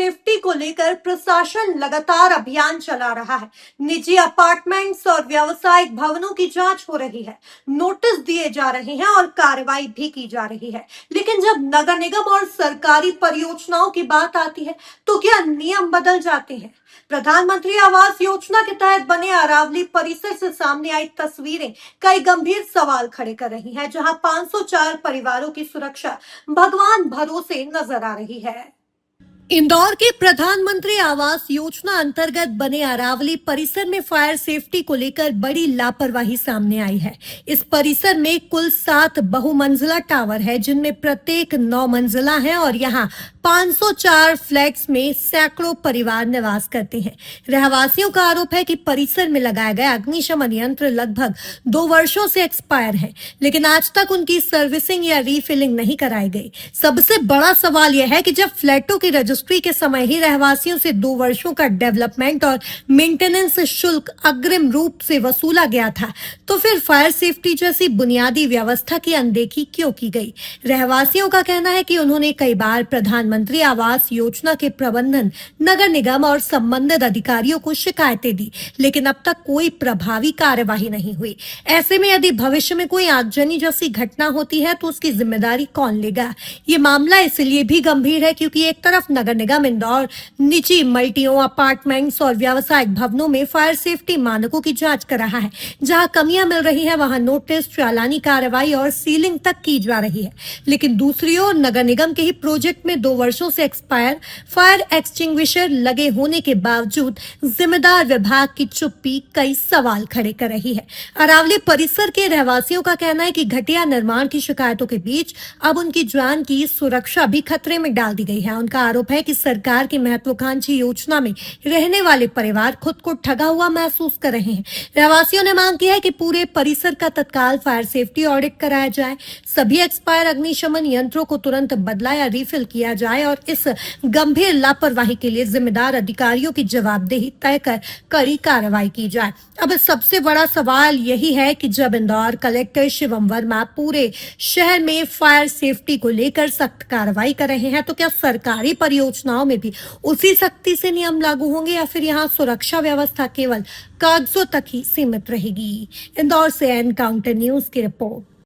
Safety को लेकर प्रशासन लगातार अभियान चला रहा है। निजी अपार्टमेंट्स और व्यावसायिक भवनों की जांच हो रही है, नोटिस दिए जा रहे हैं और कार्रवाई भी की जा रही है। लेकिन जब नगर निगम और सरकारी परियोजनाओं की बात आती है, तो क्या नियम बदल जाते हैं? प्रधानमंत्री आवास योजना के तहत बने अरावली परिसर से सामने आई तस्वीरें कई गंभीर सवाल खड़े कर रही हैं, जहां 504 परिवारों की सुरक्षा भगवान भरोसे नजर आ रही है। इंदौर के प्रधानमंत्री आवास योजना अंतर्गत बने अरावली परिसर में फायर सेफ्टी को लेकर बड़ी लापरवाही सामने आई है। इस परिसर में कुल 7 बहुमंजिला टावर है, जिनमें प्रत्येक 9 मंजिला है और यहाँ 504 फ्लैट्स में सैकड़ों परिवार निवास करते हैं। रहवासियों का आरोप है कि परिसर में लगाया गया अग्निशमन यंत्र लगभग 2 वर्षों से एक्सपायर है, लेकिन आज तक उनकी सर्विसिंग या रीफिलिंग नहीं कराई गई। सबसे बड़ा सवाल यह है कि जब फ्लैटों की रजिस्ट्री के समय ही रहवासियों से 2 वर्षों का डेवलपमेंट और मेंटेनेंस शुल्क अग्रिम रूप से वसूला गया था, तो फिर फायर सेफ्टी जैसी बुनियादी व्यवस्था की अनदेखी क्यों की गई? रहवासियों का कहना है कि उन्होंने कई बार प्रधानमंत्री आवास योजना के प्रबंधन, नगर निगम और संबंधित अधिकारियों को शिकायतें दी, लेकिन अब तक कोई प्रभावी कार्यवाही नहीं हुई। ऐसे में यदि भविष्य में कोई आगजनी जैसी घटना होती है, तो उसकी जिम्मेदारी कौन लेगा? ये मामला इसलिए भी गंभीर है क्योंकि एक तरफ नगर निगम इंदौर निजी मल्टियों, अपार्टमेंट्स और व्यावसायिक भवनों में फायर सेफ्टी मानकों की जांच कर रहा है। जहां कमियां मिल रही है, वहां नोटिस, चालानी कार्रवाई और सीलिंग तक की जा रही है। लेकिन दूसरी ओर नगर निगम के ही प्रोजेक्ट में 2 वर्षों से एक्सपायर फायर एक्सटिंग्विशर लगे होने के बावजूद जिम्मेदार विभाग की चुप्पी कई सवाल खड़े कर रही है। अरावली परिसर के रहवासियों का कहना है कि घटिया निर्माण की शिकायतों के बीच अब उनकी जान की सुरक्षा भी खतरे में डाल दी गई है। उनका आरोप है कि सरकार की महत्वाकांक्षी योजना में रहने वाले परिवार खुद को ठगा हुआ महसूस कर रहे हैं। रहवासियों ने मांग की है कि पूरे परिसर का तत्काल फायर सेफ्टी ऑडिट कराया जाए, सभी एक्सपायर अग्निशमन यंत्रों को तुरंत बदला या रिफिल किया जाए और इस गंभीर लापरवाही के लिए जिम्मेदार अधिकारियों की जवाबदेही तय कर कड़ी कार्रवाई की जाए। अब सबसे बड़ा सवाल यही है कि जब इंदौर कलेक्टर शिवम वर्मा पूरे शहर में फायर सेफ्टी को लेकर सख्त कार्रवाई कर रहे हैं, तो क्या सरकारी परियोजनाओं में भी उसी सख्ती से नियम लागू होंगे या फिर यहाँ सुरक्षा व्यवस्था केवल कागजों तक ही सीमित रहेगी? इंदौर से एनकाउंटर न्यूज की रिपोर्ट।